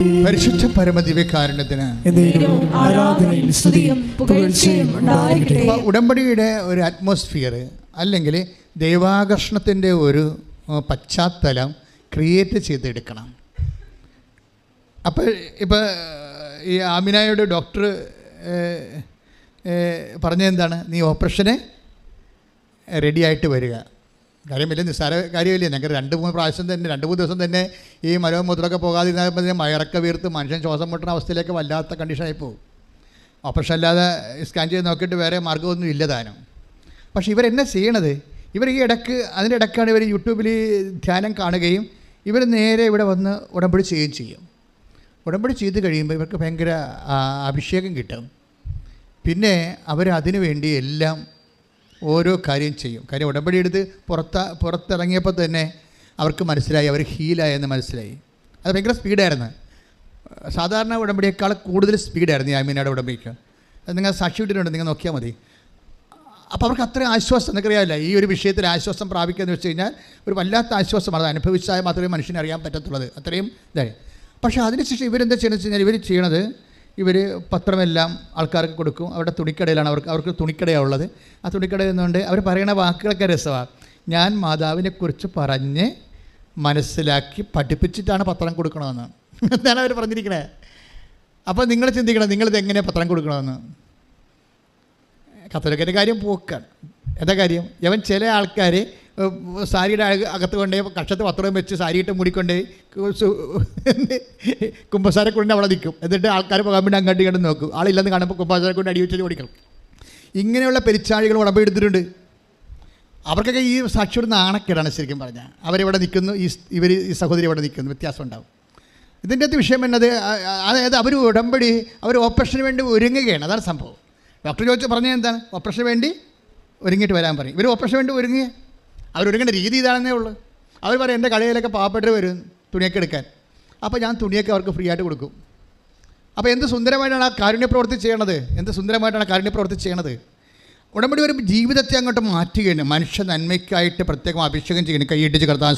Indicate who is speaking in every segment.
Speaker 1: പരിശുദ്ധ പരമദിവ്യകാരുണ്യത്തിന് ഉടമ്പടിയുടെ ഒരു അറ്റ്മോസ്ഫിയർ അല്ലെങ്കിൽ ദൈവാകർഷണത്തിൻ്റെ ഒരു പശ്ചാത്തലം ക്രിയേറ്റ് ചെയ്തെടുക്കണം. അപ്പോൾ ഇപ്പോൾ ഈ ആമിനായോട് ഡോക്ടർ പറഞ്ഞതെന്താണ്? നീ ഓപ്പറേഷന് റെഡിയായിട്ട് വരിക. കാര്യമില്ല, നിസ്സാര കാര്യമില്ല. ഞങ്ങൾക്ക് 2-3 പ്രാവശ്യം തന്നെ 2-3 ദിവസം തന്നെ ഈ മലവും മുദ്രമൊക്കെ പോകാതിരുന്നപ്പോൾ മയറൊക്കെ വീർത്ത് മനുഷ്യൻ ശ്വാസം മുട്ടുന്ന അവസ്ഥയിലേക്ക് വല്ലാത്ത കണ്ടീഷനായി പോകും. ഓപ്പറേഷൻ അല്ലാതെ സ്കാൻ ചെയ്ത് നോക്കിയിട്ട് വേറെ മാർഗ്ഗമൊന്നും ഇല്ല താനും. പക്ഷേ ഇവരെന്നെ ചെയ്യണത്, ഇവർ ഈ ഇടയ്ക്ക് അതിൻ്റെ ഇടയ്ക്കാണ് ഇവർ യൂട്യൂബിൽ ധ്യാനം കാണുകയും ഇവർ നേരെ ഇവിടെ വന്ന് ഉടമ്പടി ചെയ്യുകയും ചെയ്യും. ഉടമ്പടി ചെയ്ത് കഴിയുമ്പോൾ ഇവർക്ക് ഭയങ്കര അഭിഷേകം കിട്ടും. പിന്നെ അവർ അതിനു വേണ്ടി എല്ലാം ഓരോ കാര്യം ചെയ്യും. കാര്യം ഉടമ്പടി എടുത്ത് പുറത്തിറങ്ങിയപ്പോൾ തന്നെ അവർക്ക് മനസ്സിലായി, അവർ ഹീലായെന്ന് മനസ്സിലായി. അത് ഭയങ്കര സ്പീഡായിരുന്നു. സാധാരണ ഉടമ്പടിയേക്കാൾ കൂടുതൽ സ്പീഡായിരുന്നു ഈ ആമീനയുടെ ഉടമ്പടിക്ക്. അത് നിങ്ങൾ സാക്ഷി വിട്ടിട്ടുണ്ട്, നിങ്ങൾ നോക്കിയാൽ മതി. അപ്പോൾ അവർക്ക് അത്രയും ആശ്വാസം, നിങ്ങൾക്കറിയാമല്ല, ഈ ഒരു വിഷയത്തിൽ ആശ്വാസം പ്രാപിക്കുക എന്ന് വെച്ച് കഴിഞ്ഞാൽ ഒരു വല്ലാത്ത ആശ്വാസമാണ്. അത് അനുഭവിച്ചാൽ മാത്രമേ മനുഷ്യനെ അറിയാൻ പറ്റത്തുള്ളത്. അത്രയും ഇതായി. പക്ഷേ അതിനുശേഷം ഇവരെന്താ ചെയ്യണമെന്ന് വെച്ച് കഴിഞ്ഞാൽ, ഇവർ ചെയ്യണത്, ഇവർ പത്രമെല്ലാം ആൾക്കാർക്ക് കൊടുക്കും. അവിടെ തുണിക്കടയിലാണ് അവർക്ക് തുണിക്കടയാണ് ഉള്ളത്. ആ തുണിക്കട എന്നുകൊണ്ട് അവർ പറയുന്ന വാക്കുകളൊക്കെ രസമാണ്. ഞാൻ മാതാവിനെക്കുറിച്ച് പറഞ്ഞ് മനസ്സിലാക്കി പഠിപ്പിച്ചിട്ടാണ് പത്രം കൊടുക്കണമെന്ന് എന്നാണ് അവർ പറഞ്ഞിരിക്കണേ. അപ്പോൾ നിങ്ങൾ ചിന്തിക്കണം, നിങ്ങളിത് എങ്ങനെ പത്രം കൊടുക്കണമെന്ന്. കത്തോലിക്കൻ്റെ കാര്യം പോക്കാണ്. എന്താ കാര്യം? അവൻ ചില ആൾക്കാർ സാരിയുടെ അകത്ത് കൊണ്ടുപോയി കക്ഷത്ത് പത്രം വെച്ച് സാരിയിട്ട് മൂടിക്കൊണ്ട് കുമ്പസാരക്കൊണ്ട് അവിടെ നിൽക്കും. എന്നിട്ട് ആൾക്കാർ പോകാൻ വേണ്ടി അങ്ങോട്ട് ഇങ്ങോട്ട് നോക്കും. ആളില്ലെന്ന് കാണുമ്പോൾ കുമ്പസാരക്കൊണ്ട് അടി വെച്ച് ഓടിക്കണം. ഇങ്ങനെയുള്ള പെരിച്ചാഴികൾ ഉടമ്പടി എടുത്തിട്ടുണ്ട്. അവർക്കൊക്കെ ഈ സാക്ഷിയോട് നാണക്കേടാണ് ശരിക്കും പറഞ്ഞാൽ. അവരിവിടെ നിൽക്കുന്നു, ഈ സഹോദരി ഇവിടെ നിൽക്കുന്നു, വ്യത്യാസം ഉണ്ടാവും. ഇതിൻ്റെ അകത്ത് വിഷയം എന്നത്, അതായത് അവർ ഉടമ്പടി അവർ ഓപ്പറേഷന് വേണ്ടി ഒരുങ്ങുകയാണ്. അതാണ് സംഭവം. ഡോക്ടർ പറഞ്ഞത് എന്താണ്? ഓപ്പറേഷന് വേണ്ടി ഒരുങ്ങിയിട്ട് വരാൻ പറയും. ഇവർ ഓപ്പറേഷന് വേണ്ടി ഒരുങ്ങുക. അവരൊരുങ്ങേണ്ട രീതി ഇതാണെന്നേ ഉള്ളൂ. അവർ പറയും, എൻ്റെ കടയിലൊക്കെ പാവപ്പെട്ടവർ വരും തുണിയൊക്കെ എടുക്കാൻ. അപ്പോൾ ഞാൻ തുണിയൊക്കെ അവർക്ക് ഫ്രീ ആയിട്ട് കൊടുക്കും. അപ്പോൾ എന്ത് സുന്ദരമായിട്ടാണ് ആ കാരുണ്യപ്രവൃത്തി ചെയ്യണത്, എന്ത് സുന്ദരമായിട്ടാണ് കാരുണ്യപ്രവൃത്തി ചെയ്യണത്. ഉടമ്പടി ഒരു ജീവിതത്തെ അങ്ങോട്ട് മാറ്റുകയാണ്. മനുഷ്യ നന്മയ്ക്കായിട്ട് പ്രത്യേകം അഭിഷേകം ചെയ്യണം. കൈയിട്ടിച്ച് കർത്താൻ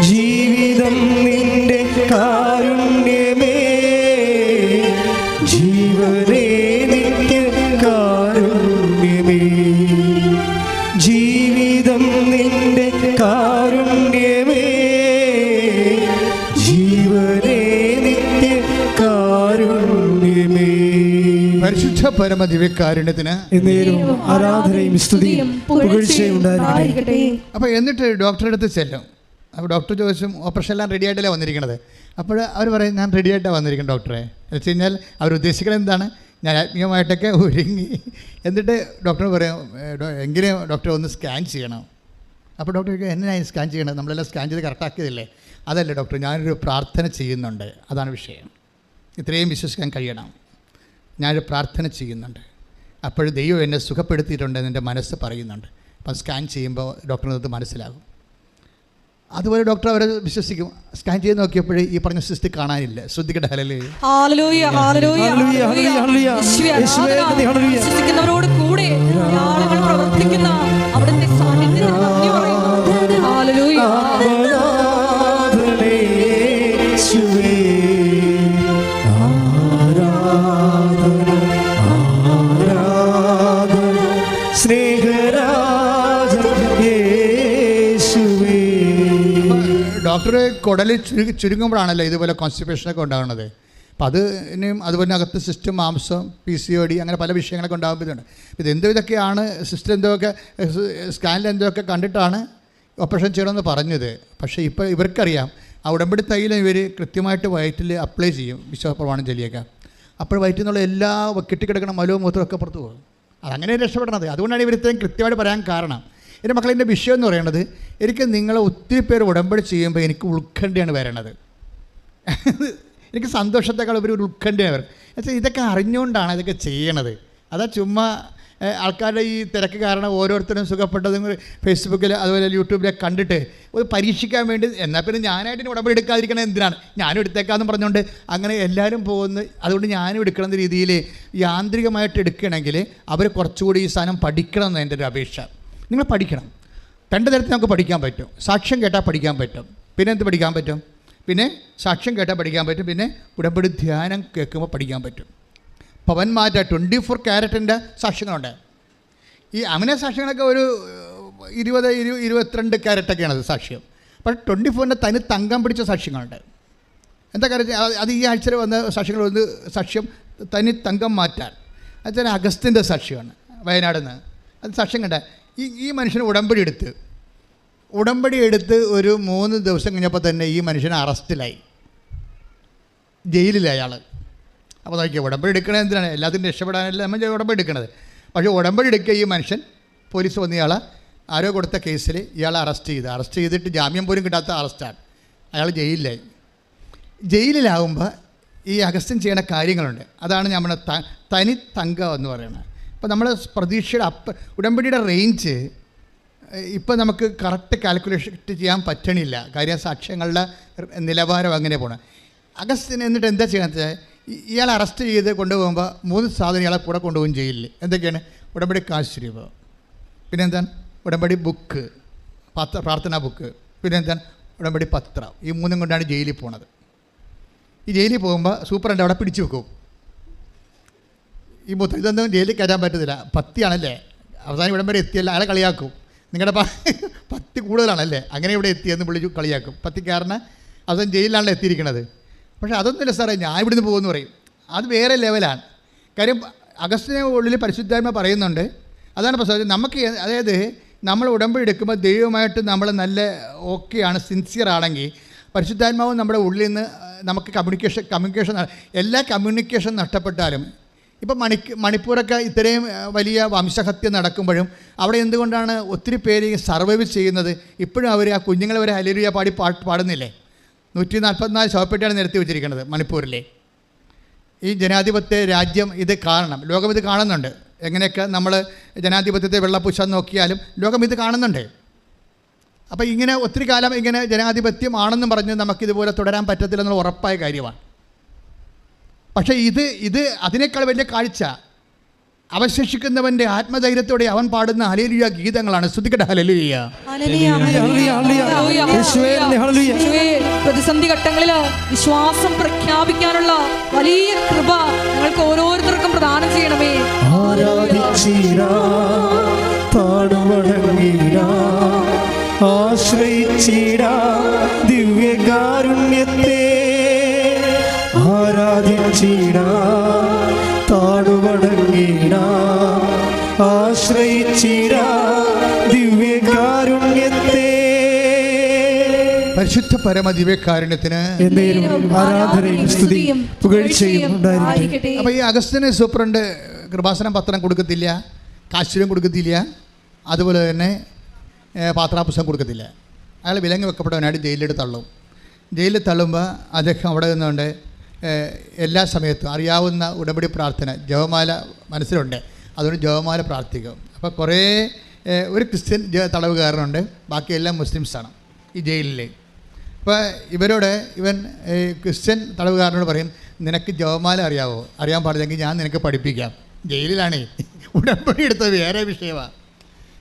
Speaker 2: ജീവിതം നിന്റെ കാരുണ്യമേ, ജീവനേ നിത്യ കാരുണ്യമേ, ജീവിതം നിന്റെ കാരുണ്യമേ, ജീവനേ നിത്യ കാരുണ്യമേ.
Speaker 1: പരിശുദ്ധ പരമദിവ്യകാരുണ്യത്തിന്
Speaker 2: ആരാധനയും സ്തുതിയും പുകഴ്ചയും ഉണ്ടായിരിക്കട്ടെ.
Speaker 1: അപ്പോൾ എന്നിട്ട് ഡോക്ടറുടെ അടുത്ത് ചെല്ലും. അപ്പോൾ ഡോക്ടർ ചോദിച്ചും, ഓപ്പറേഷൻ എല്ലാം റെഡി ആയിട്ടല്ലേ വന്നിരിക്കണത്? അപ്പോൾ അവർ പറയും, ഞാൻ റെഡി ആയിട്ടാണ് വന്നിരിക്കുന്നത് ഡോക്ടറെ. എന്ന് വെച്ച് കഴിഞ്ഞാൽ അവരുദ്ദേശിക്കുന്നത് എന്താണ്? ഞാൻ ആത്മീയമായിട്ടൊക്കെ ഒരുങ്ങി. എന്നിട്ട് ഡോക്ടർ പറയും, എങ്കിലും ഡോക്ടർ ഒന്ന് സ്കാൻ ചെയ്യണം. അപ്പോൾ ഡോക്ടർ ചോദിക്കും, എന്നാണ് സ്കാൻ ചെയ്യണം? നമ്മളെല്ലാം സ്കാൻ ചെയ്ത് കറക്റ്റാക്കിയതല്ലേ? അതല്ല ഡോക്ടർ, ഞാനൊരു പ്രാർത്ഥന ചെയ്യുന്നുണ്ട്, അതാണ് വിഷയം. ഇത്രയും വിശ്വസിക്കാൻ കഴിയണം. ഞാനൊരു പ്രാർത്ഥന ചെയ്യുന്നുണ്ട്, അപ്പോൾ ദൈവം എന്നെ സുഖപ്പെടുത്തിയിട്ടുണ്ടെന്ന് എൻ്റെ മനസ്സ് പറയുന്നുണ്ട്. അപ്പം സ്കാൻ ചെയ്യുമ്പോൾ ഡോക്ടറിനത് മനസ്സിലാകും. അതുപോലെ ഡോക്ടർ അവരെ വിശ്വസിക്കും. സ്കാൻ ചെയ്ത് നോക്കിയപ്പോഴേ ഈ പറഞ്ഞ സിസ്റ്റ് കാണാനില്ല. ശ്രദ്ധിക്കട്ടെ.
Speaker 3: വിശ്വസിക്കുന്നവരോട് കൂടെ പ്രവർത്തിക്കുന്ന അവിടുത്തെ സാന്നിധ്യത്തിന് നന്ദി പറയുന്നു. ഹല്ലേലൂയ.
Speaker 1: ഡോക്ടർ കുടൽ ചുരുങ്ങുമ്പോഴാണല്ലോ ഇതുപോലെ കോൺസ്റ്റിപ്പേഷനൊക്കെ ഉണ്ടാകുന്നത്. അപ്പം അതിനും അതുപോലെ അകത്ത് സിസ്റ്റം, മാംസം, PCOD, അങ്ങനെ പല വിഷയങ്ങളൊക്കെ ഉണ്ടാകുമ്പോഴുണ്ട്. ഇതൊക്കെയാണ് സിസ്റ്റം എന്തൊക്കെ സ്കാനിൽ എന്തൊക്കെ കണ്ടിട്ടാണ് ഓപ്പറേഷൻ ചെയ്യണമെന്ന് പറഞ്ഞത്. പക്ഷേ ഇപ്പോൾ ഇവർക്കറിയാം, ആ ഉടമ്പടി തൈലം ഇവർ കൃത്യമായിട്ട് വയറ്റിൽ അപ്ലൈ ചെയ്യും, വിശ്വാസപ്രമാണം ചൊല്ലിയൊക്കെ. അപ്പോൾ വയറ്റിൽ നിന്നുള്ള എല്ലാ കെട്ടിക്കിടക്കുന്ന മലവും മൂത്രവും ഒക്കെ പുറത്തു പോകും. അതങ്ങനെ രക്ഷപ്പെടണത്. അതുകൊണ്ടാണ് ഇവർ ഇത്രയും കൃത്യമായിട്ട് പറയാൻ കാരണം. എൻ്റെ മക്കളെ, എൻ്റെ വിഷയം എന്ന് പറയുന്നത്, എനിക്ക് നിങ്ങളെ ഒത്തിരി പേര് ഉടമ്പടി ചെയ്യുമ്പോൾ എനിക്ക് ഉത്കണ്ഠയാണ് വരണത്. എനിക്ക് സന്തോഷത്തെക്കാൾ ഒരു ഉത്കണ്ഠയാണ് വരണം. എന്നുവെച്ചാൽ ഇതൊക്കെ അറിഞ്ഞുകൊണ്ടാണ് ഇതൊക്കെ ചെയ്യണത്. അതാ ചുമ്മാ ആൾക്കാരുടെ ഈ തിരക്ക് കാരണം ഓരോരുത്തരും സുഖപ്പെട്ടതും ഫേസ്ബുക്കിൽ അതുപോലെ യൂട്യൂബിലൊക്കെ കണ്ടിട്ട് ഒരു പരീക്ഷിക്കാൻ വേണ്ടി, എന്നാൽ പിന്നെ ഞാനായിട്ട് ഉടമ്പടി എടുക്കാതിരിക്കണത് എന്തിനാണ്, ഞാനും എടുത്തേക്കാന്ന് പറഞ്ഞുകൊണ്ട് അങ്ങനെ എല്ലാവരും പോകുന്നു. അതുകൊണ്ട് ഞാനും എടുക്കണമെന്ന രീതിയിൽ യാന്ത്രികമായിട്ട് എടുക്കണമെങ്കിൽ അവർ കുറച്ചുകൂടി ഈ സാധനം പഠിക്കണം എന്ന് എൻ്റെ ഒരു അപേക്ഷ. നിങ്ങൾ പഠിക്കണം. 2 തരത്തിൽ നമുക്ക് പഠിക്കാൻ പറ്റും. സാക്ഷ്യം കേട്ടാൽ പഠിക്കാൻ പറ്റും. പിന്നെ എന്ത് പഠിക്കാൻ പറ്റും? പിന്നെ സാക്ഷ്യം കേട്ടാൽ പഠിക്കാൻ പറ്റും. പിന്നെ ഉടമ്പടി ധ്യാനം കേൾക്കുമ്പോൾ പഠിക്കാൻ പറ്റും. പവന്മാരുടെ 24 ക്യാരറ്റിൻ്റെ സാക്ഷ്യങ്ങളുണ്ട്. ഈ അമിന സാക്ഷ്യങ്ങളൊക്കെ ഒരു 20-22 ക്യാരറ്റൊക്കെയാണത് സാക്ഷ്യം. പക്ഷേ 24ൻ്റെ തനി തങ്കം പിടിച്ച സാക്ഷ്യങ്ങളുണ്ട്. എന്താ കാര്യം? അത് ഈ ആഴ്ചയിൽ വന്ന സാക്ഷ്യങ്ങൾ വന്ന് സാക്ഷ്യം തനി തങ്കം മാറ്റാൻ. അതുപോലെ അഗസ്റ്റിൻ്റെ സാക്ഷ്യമാണ് വയനാട് നിന്ന്. അത് സാക്ഷ്യം കണ്ട ഈ മനുഷ്യന് ഉടമ്പടി എടുത്ത് ഒരു 3 ദിവസം കഴിഞ്ഞപ്പോൾ തന്നെ ഈ മനുഷ്യൻ അറസ്റ്റിലായി, ജയിലിലായി അയാൾ. അപ്പോൾ നോക്കിയാൽ ഉടമ്പടി എടുക്കണത് എന്തിനാണ്? എല്ലാത്തിനും രക്ഷപ്പെടാനല്ല നമ്മൾ ഉടമ്പടി എടുക്കണത്. പക്ഷേ ഉടമ്പടി എടുക്കുക ഈ മനുഷ്യൻ, പോലീസ് വന്ന് ഇയാളെ ആരോ കൊടുത്ത കേസിൽ ഇയാളെ അറസ്റ്റ് ചെയ്തിട്ട് ജാമ്യം പോലും കിട്ടാത്ത അറസ്റ്റാണ്. അയാൾ ജയിലിലായി. ജയിലിലാവുമ്പോൾ ഈ അഗസ്റ്റിൻ ചെയ്യേണ്ട കാര്യങ്ങളുണ്ട്. അതാണ് നമ്മൾ തനി തങ്കം എന്ന് പറയുന്നത്. ഇപ്പോൾ നമ്മൾ പ്രതീക്ഷയുടെ ഉടമ്പടിയുടെ റേഞ്ച് ഇപ്പോൾ നമുക്ക് കറക്റ്റ് കാൽക്കുലേഷൻ ചെയ്യാൻ പറ്റണില്ല. കാര്യം സാക്ഷ്യങ്ങളുടെ നിലവാരം അങ്ങനെ പോകണം. അഗസ്റ്റിൻ എന്നിട്ട് എന്താ ചെയ്യണത്? ഇയാളെ അറസ്റ്റ് ചെയ്ത് കൊണ്ടുപോകുമ്പോൾ 3 സാധനം ഇയാളെ കൂടെ കൊണ്ടുപോകും ജയിലിൽ. എന്തൊക്കെയാണ്? ഉടമ്പടി കാശുരൂപ, പിന്നെ എന്താണ് ഉടമ്പടി ബുക്ക്, പ്രാർത്ഥനാ ബുക്ക്, പിന്നെ എന്താണ് ഉടമ്പടി പത്രം. ഈ 3 കൊണ്ടാണ് ജയിലിൽ പോണത്. ഈ ജയിലിൽ പോകുമ്പോൾ സൂപ്പറണ്ട് അവിടെ പിടിച്ചു വെക്കും. ഈ ഇതൊന്നും ജയിലിൽ കയറ്റാൻ പറ്റത്തില്ല. പത്തിയാണല്ലേ, അവസാനം ഇവിടം വരെ എത്തിയല്ല, അയാളെ കളിയാക്കും. നിങ്ങളുടെ 10 കൂടുതലാണല്ലേ, അങ്ങനെ ഇവിടെ എത്തിയെന്ന് വിളിച്ച് കളിയാക്കും. 10 അവസാനം ജയിലിലാണല്ലോ എത്തിയിരിക്കണത്. പക്ഷേ അതൊന്നുമില്ല സാറേ, ഞാൻ ഇവിടുന്ന് പോകുമെന്ന് പറയും. അത് വേറെ ലെവലാണ്. കാര്യം അഗസ്റ്റിന് ഉള്ളിൽ പരിശുദ്ധാത്മ പറയുന്നുണ്ട്. അതാണ് പ്രശ്നം. നമുക്ക് അതായത് നമ്മൾ ഉടമ്പടി എടുക്കുമ്പോൾ ദൈവമായിട്ട് നമ്മൾ നല്ല ഓക്കെയാണ്, സിൻസിയർ ആണെങ്കിൽ പരിശുദ്ധാത്മാവും നമ്മുടെ ഉള്ളിൽ നിന്ന് നമുക്ക് കമ്മ്യൂണിക്കേഷൻ എല്ലാ കമ്മ്യൂണിക്കേഷൻ നഷ്ടപ്പെട്ടാലും, ഇപ്പം മണിപ്പൂരൊക്കെ ഇത്രയും വലിയ വംശഹത്യ നടക്കുമ്പോഴും അവിടെ എന്തുകൊണ്ടാണ് ഒത്തിരി പേര് സർവൈവ് ചെയ്യുന്നത്? ഇപ്പോഴും അവർ ആ കുഞ്ഞുങ്ങളെ വരെ ഹല്ലേലൂയ പാടുന്നില്ലേ? 144 ശവപ്പെട്ടിയാണ് നിരത്തി വെച്ചിരിക്കുന്നത് മണിപ്പൂരിലെ. ഈ ജനാധിപത്യ രാജ്യം ഇത് കാണണം, ലോകം ഇത് കാണുന്നുണ്ട്. എങ്ങനെയൊക്കെ നമ്മൾ ജനാധിപത്യത്തെ വെള്ളപ്പൂശാൻ നോക്കിയാലും ലോകം ഇത് കാണുന്നുണ്ട്. അപ്പോൾ ഇങ്ങനെ ഒത്തിരി കാലം ഇങ്ങനെ ജനാധിപത്യം ആണെന്നും പറഞ്ഞ് നമുക്കിതുപോലെ തുടരാൻ പറ്റത്തില്ലെന്നുള്ള ഉറപ്പായ കാര്യമാണ്. പക്ഷേ ഇത് അതിനേക്കാൾ വലിയ കാഴ്ച അവശേഷിക്കുന്നവൻ്റെ ആത്മധൈര്യത്തോടെ അവൻ പാടുന്ന ഹല്ലേലൂയ ഗീതങ്ങളാണ്. സ്തുതിക്കട്ടെ ഹല്ലേലൂയ.
Speaker 3: പ്രതിസന്ധി ഘട്ടങ്ങളിൽ വിശ്വാസം പ്രഖ്യാപിക്കാനുള്ള വലിയ കൃപ ഞങ്ങൾക്ക് ഓരോരുത്തർക്കും പ്രദാനം ചെയ്യണമേ.
Speaker 2: ആശ്രയിച്ചിടാ ദിവ്യകാരുണ്യത്തെ, ആരാധിച്ചിടാ താടുവടങ്ങിടാ, ആശ്രയിച്ചിടാ ദിവ്യകാരുണ്യത്തെ.
Speaker 1: പരിശുദ്ധ പരമ ദിവ്യകാരുണ്യത്തിന്
Speaker 2: ആരാധനയും സ്തുതിയും പുകഴ്ചയും ഉണ്ടായിരിക്കട്ടെ.
Speaker 1: അപ്പോൾ ഈ അഗസ്റ്റിന് സൂപ്രണ്ട് കൃപാസനം പത്രം കൊടുക്കത്തില്ല, കാശുരം കൊടുക്കത്തില്ല, അതുപോലെ തന്നെ പാത്രാപുസ്തകം കൊടുക്കത്തില്ല. അയാൾ വിലങ്ങ് വെക്കപ്പെട്ടവനായിട്ട് ജയിലിൽ തള്ളും. ജയിലിൽ തള്ളുമ്പോൾ അദ്ദേഹം അവിടെ നിന്നുകൊണ്ട് എല്ലാ സമയത്തും അറിയാവുന്ന ഉടമ്പടി പ്രാർത്ഥന ജപമാല മനസ്സിലുണ്ട്. അതുകൊണ്ട് ജപമാല പ്രാർത്ഥിക്കും. അപ്പോൾ കുറേ ഒരു ക്രിസ്ത്യൻ തടവുകാരനുണ്ട്, ബാക്കിയെല്ലാം മുസ്ലിംസാണ് ഈ ജയിലിൽ. അപ്പോൾ ഇവൻ ക്രിസ്ത്യൻ തടവുകാരനോട് പറയും, നിനക്ക് ജപമാല അറിയാവോ? അറിയാൻ പാടില്ലെങ്കിൽ ഞാൻ നിനക്ക് പഠിപ്പിക്കാം. ജയിലിലാണേ. ഉടമ്പടി എടുത്തത് വേറെ വിഷയമാണ്.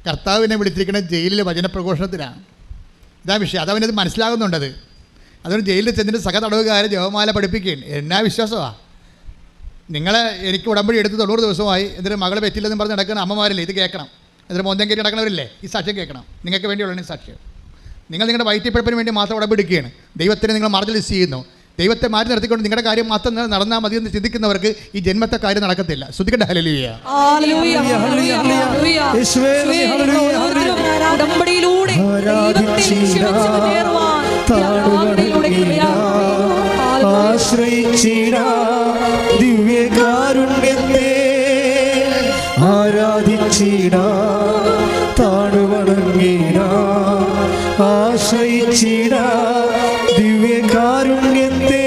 Speaker 1: കർത്താവിനെ വിളിച്ചിരിക്കുന്ന ജയിലിൽ വചനപ്രഘോഷണത്തിലാണ്. ഇതാ വിഷയം. അതവനത് മനസ്സിലാകുന്നുണ്ടത്. അതുകൊണ്ട് ജയിലിൽ ചെന്നിട്ട് സഹ തടവുകാരെ ജപമാല പഠിപ്പിക്കുകയും. എന്നാ വിശ്വാസമാണ് എനിക്ക് ഉടമ്പടി എടുത്ത് 90 ദിവസമായി. എന്നിട്ട് മകളെ പറ്റില്ലെന്ന് പറഞ്ഞ് നടക്കുന്ന അമ്മമാരില്ലേ, ഇത് കേൾക്കണം. എന്നിട്ട് മോന്തം കയറ്റി നടക്കുന്നവരില്ലേ, ഈ സാക്ഷ്യം കേൾക്കണം. നിങ്ങൾക്ക് വേണ്ടിയുള്ള സാക്ഷ്യം. നിങ്ങളുടെ വയറ്റിപ്പഴപ്പിന് വേണ്ടി മാത്രം ഉടമ്പടി എടുക്കുകയാണ്. ദൈവത്തിനെ നിങ്ങൾ മാർജിനലൈസ് ചെയ്യുന്നു. ദൈവത്തെ മാറ്റി നിർത്തിക്കൊണ്ട് നിങ്ങളുടെ കാര്യം മാത്രം നടന്നാൽ മതി എന്ന് ചിന്തിക്കുന്നവർക്ക് ഈ ജന്മത്തെ കാര്യം നടക്കത്തില്ല. ശ്രുതിക്കട്ടെ ഹല്ലേലൂയ.
Speaker 3: ഉടമ്പടിയിലൂടെ
Speaker 2: ആശ്രയിച്ചിടാ ദിവ്യകാരുണ്യത്തെ, ആരാധിച്ചിടാ താണുവണങ്ങിടാ, ആശ്രയിച്ചിടാ ദിവ്യകാരുണ്യത്തെ.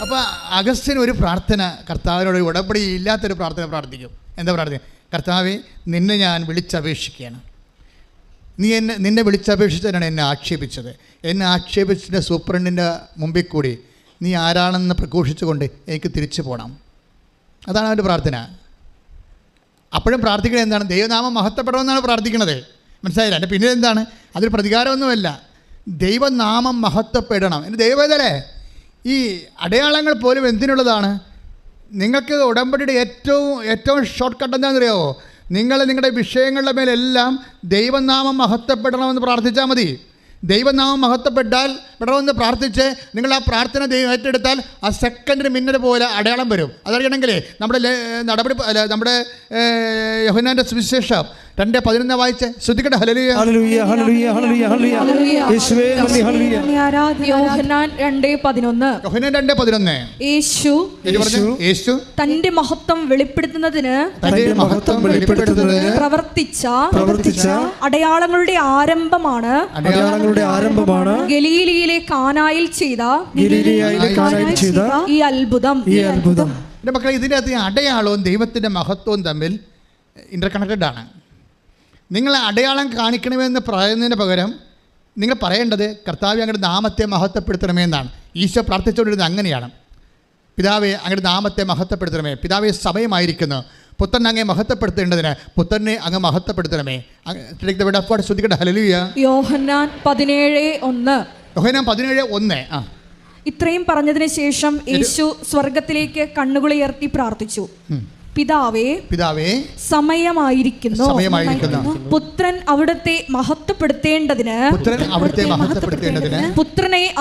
Speaker 1: അപ്പോൾ അഗസ്ത്യൻ ഒരു പ്രാർത്ഥന കർത്താവിനോട് ഉടമ്പടി ഇല്ലാത്തൊരു പ്രാർത്ഥന പ്രാർത്ഥിക്കും. എന്താ പ്രാർത്ഥന? കർത്താവെ, നിന്നെ ഞാൻ വിളിച്ചപേക്ഷിക്കുകയാണ്. നിന്നെ വിളിച്ചപേക്ഷിച്ചതിനാണ് എന്നെ ആക്ഷേപിച്ചത്. എന്നെ ആക്ഷേപിച്ചിട്ട് സൂപ്രണ്ടിൻ്റെ മുമ്പിൽ കൂടി നീ ആരാണെന്ന് പ്രഘോഷിച്ചുകൊണ്ട് എനിക്ക് തിരിച്ചു പോകണം. അതാണ് അവൻ്റെ പ്രാർത്ഥന. അപ്പോഴും പ്രാർത്ഥിക്കുന്നത് എന്താണ്? ദൈവനാമം മഹത്വപ്പെടണമെന്നാണ് പ്രാർത്ഥിക്കുന്നത്. മനസ്സിലായില്ല? എൻ്റെ പിന്നീട് എന്താണ്? അതൊരു പ്രതികാരമൊന്നുമല്ല. ദൈവനാമം മഹത്വപ്പെടണം. എൻ്റെ ദൈവവേദനേ, ഈ അടയാളങ്ങൾ പോലും എന്തിനുള്ളതാണ്? നിങ്ങൾക്ക് ഉടമ്പടിയുടെ ഏറ്റവും ഷോർട്ട് കട്ട് എന്താണെന്നറിയാമോ? നിങ്ങൾ നിങ്ങളുടെ വിഷയങ്ങളുടെ മേലെല്ലാം ദൈവനാമം മഹത്വപ്പെടണമെന്ന് പ്രാർത്ഥിച്ചാൽ മതി. ദൈവനാമം പെടണമെന്ന് പ്രാർത്ഥിച്ച് നിങ്ങൾ ആ പ്രാർത്ഥന ദൈവം ഏറ്റെടുത്താൽ ആ സെക്കൻഡിന് മിന്നൽ പോലെ അടയാളം വരും. അതറിയണമെങ്കിൽ നമ്മുടെ യോഹന്നാന്റെ സുവിശേഷം 2:11 വായിച്ച് ശ്രദ്ധിക്കട്ടെ. ഹല്ലേലൂയ
Speaker 2: ഹല്ലേലൂയ ഹല്ലേലൂയ ഹല്ലേലൂയ ഹല്ലേലൂയ യേശുവേ നന്ദി. ഹല്ലേലൂയ.
Speaker 3: യോഹന്നാൻ 2:11 യേശു തന്റെ മഹത്വം വെളിപ്പെടുത്തുന്നതിന് പ്രവർത്തിച്ച അടയാളങ്ങളുടെ ആരംഭമാണ് ഗലീലയിലെ കാനായിൽ ചെയ്ത ഈ അത്ഭുതം.
Speaker 1: എൻ്റെ മക്കളെ, ഇതിൻ്റെ അകത്ത് അടയാളവും ദൈവത്തിൻ്റെ മഹത്വവും തമ്മിൽ ഇന്റർകണക്റ്റഡ് ആണ്. നിങ്ങൾ അടയാളം കാണിക്കണമെന്ന് പറയുന്നതിന് പകരം നിങ്ങൾ പറയേണ്ടത് കർത്താവേ, അങ്ങയുടെ നാമത്തെ മഹത്വപ്പെടുത്തണമേ എന്നാണ്. ഈശോ പ്രാർത്ഥിച്ചുകൊണ്ടിരുന്നത് അങ്ങനെയാണ്. പിതാവേ, അങ്ങയുടെ നാമത്തെ മഹത്വപ്പെടുത്തണമേ. പിതാവേ, സമയമായിരിക്കുന്നു പുത്രനെ അങ്ങേ മഹത്വപ്പെടുത്തേണ്ടതിന് പുത്രനെ അങ്ങ് മഹത്വപ്പെടുത്തണമേ. ശ്രദ്ധിക്കട്ടെ. ഹല്ലേലൂയ.
Speaker 3: യോഹന്നാൻ 17:1 ഇത്രയും പറഞ്ഞതിന് ശേഷം യേശു സ്വർഗത്തിലേക്ക് കണ്ണുകളുയർത്തി പ്രാർത്ഥിച്ചു. പിതാവേ, സമയമായിരിക്കുന്നു. പുത്രൻ അവിടുത്തെ മഹത്വപ്പെടുത്തേണ്ടതിന് പുത്രനെ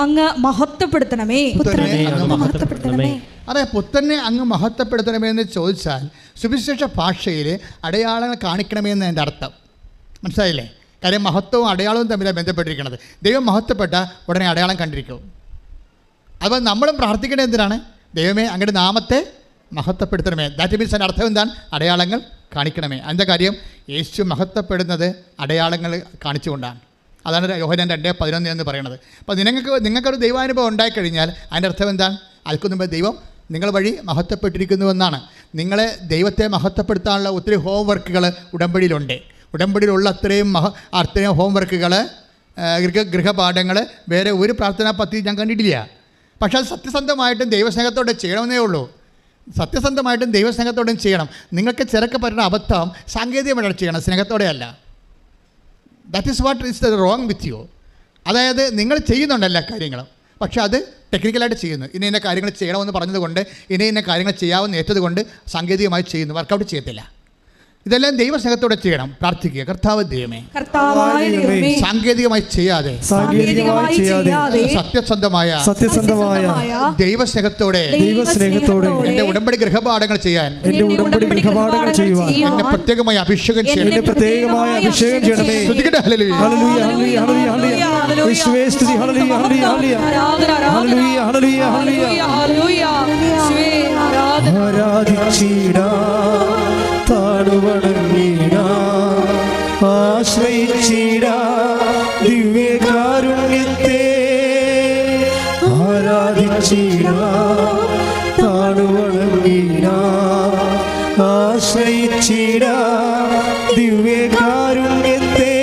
Speaker 3: അങ്ങ് മഹത്വപ്പെടുത്തണമേ.
Speaker 1: അതെ, പുത്രനെ അങ്ങ് മഹത്വപ്പെടുത്തണമേ എന്ന് ചോദിച്ചാൽ സുവിശേഷ ഭാഷയിൽ അടയാളങ്ങൾ കാണിക്കണമേ എന്ന് എൻ്റെ അർത്ഥം. മനസ്സിലായില്ലേ? കാര്യം മഹത്വവും അടയാളവും തമ്മിലാണ് ബന്ധപ്പെട്ടിരിക്കുന്നത്. ദൈവം മഹത്വപ്പെട്ട ഉടനെ അടയാളം കണ്ടിരിക്കും. അപ്പോൾ നമ്മളും പ്രാർത്ഥിക്കേണ്ടത് എന്തിനാണ്? ദൈവമേ, അങ്ങയുടെ നാമത്തെ മഹത്വപ്പെടുത്തണമേ. ദാറ്റ് മീൻസ് അതിൻ്റെ അർത്ഥം എന്താണ്? അടയാളങ്ങൾ കാണിക്കണമേ. അതിൻ്റെ കാര്യം യേശു മഹത്വപ്പെടുന്നത് അടയാളങ്ങൾ കാണിച്ചുകൊണ്ടാണ്. അതാണ് യോഹന്നാൻ 2:11 എന്ന് പറയുന്നത്. അപ്പോൾ നിങ്ങൾക്കൊരു ദൈവാനുഭവം ഉണ്ടായിക്കഴിഞ്ഞാൽ അതിൻ്റെ അർത്ഥം എന്താണ്? അതിന് മുമ്പ് ദൈവം നിങ്ങൾ വഴി മഹത്വപ്പെട്ടിരിക്കുന്നുവെന്നാണ്. നിങ്ങളെ ദൈവത്തെ മഹത്വപ്പെടുത്താനുള്ള ഒത്തിരി ഹോം വർക്കുകൾ ഉടമ്പടിയിലുണ്ട്. ഉടമ്പടിയിലുള്ള അത്രയും ഹോം വർക്കുകൾ, ഗൃഹപാഠങ്ങൾ വേറെ ഒരു പ്രാർത്ഥനാ പദ്ധതി ഞാൻ കണ്ടിട്ടില്ല. പക്ഷേ അത് സത്യസന്ധമായിട്ടും ദൈവസ്നേഹത്തോടെ ചെയ്യണമെന്നേ ഉള്ളൂ. സത്യസന്ധമായിട്ടും ദൈവസ്നേഹത്തോടെയും ചെയ്യണം. നിങ്ങൾക്ക് ചിലക്ക് പറ്റുന്ന അബദ്ധം സാങ്കേതികമായിട്ട് ചെയ്യണം, സ്നേഹത്തോടെയല്ല. That is what is the wrong with you. അതായത് നിങ്ങൾ ചെയ്യുന്നുണ്ട് എല്ലാ കാര്യങ്ങളും, പക്ഷേ അത് ടെക്നിക്കലായിട്ട് ചെയ്യുന്നു. ഇന്ന കാര്യങ്ങൾ ചെയ്യണമെന്ന് പറഞ്ഞതുകൊണ്ട് ഇന്ന കാര്യങ്ങൾ ചെയ്യാമെന്ന് ഏറ്റതുകൊണ്ട് സാങ്കേതികമായി ചെയ്യുന്നു, വർക്കൗട്ട് ചെയ്യത്തില്ല. ഇതെല്ലാം ദൈവസ്നേഹത്തോടെ ചെയ്യണം. പ്രാർത്ഥിക്കുക, കർത്താവ് ദൈവമേ, സാങ്കേതികമായി ചെയ്യാതെ സത്യസന്ധമായ ദൈവസ്നേഹത്തോടെ എന്റെ ഉടമ്പടി ഗൃഹപാഠങ്ങൾ ചെയ്യാൻ എന്നെ പ്രത്യേകമായി അഭിഷേകം ചെയ്യണമേ.
Speaker 2: ഹല്ലേലൂയ ഹല്ലേലൂയ ഹല്ലേലൂയ യേശുവേ സ്തുതി. ഹല്ലേലൂയ ഹല്ലേലൂയ ഹല്ലേലൂയ ഹല്ലേലൂയ ഹല്ലേലൂയ ആരാധിച്ചിടാം, താണുവണങ്ങിടാം, ആശ്രയിച്ചിടാം ദിവ്യകാരുണ്യത്തെ. ആരാധിച്ചിടാം, താണുവണങ്ങിടാം, ആശ്രയിച്ചിടാം ദിവ്യകാരുണ്യത്തെ.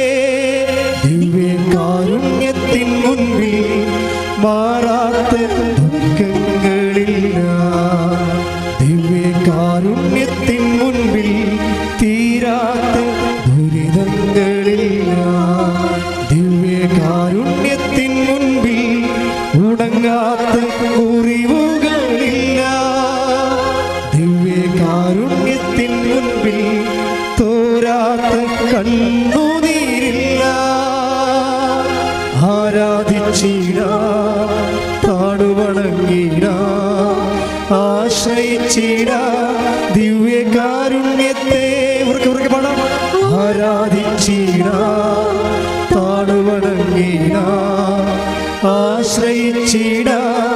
Speaker 2: ദിവ്യകാരുണ്യത്തിൻ മുൻപിൽ മാറാത്ത ദുഃഖങ്ങളില്ല. ദിവ്യകാരുണ്യത്തിൻ മുൻപിൽ തീരാത്ത ദുരിതങ്ങളില്ല. ദിവ്യകാരുണ്യത്തിൻ മുൻപിൽ ഉണങ്ങാത്ത മുറിവുകളില്ല. ദിവ്യകാരുണ്യത്തിൻ മുൻപിൽ തോരാത്ത കണ്ണുനീരില്ല. ആരാധിച്ചിടാം, താണുവണങ്ങിടാം, ആശ്രയിച്ചിടാം ദിവ്യകാരുണ്യത്തെ. ഉറക്കെ പാടാം. ആരാധിച്ചിടാം, താണുവണങ്ങിടാം, ആശ്രയിച്ചിടാം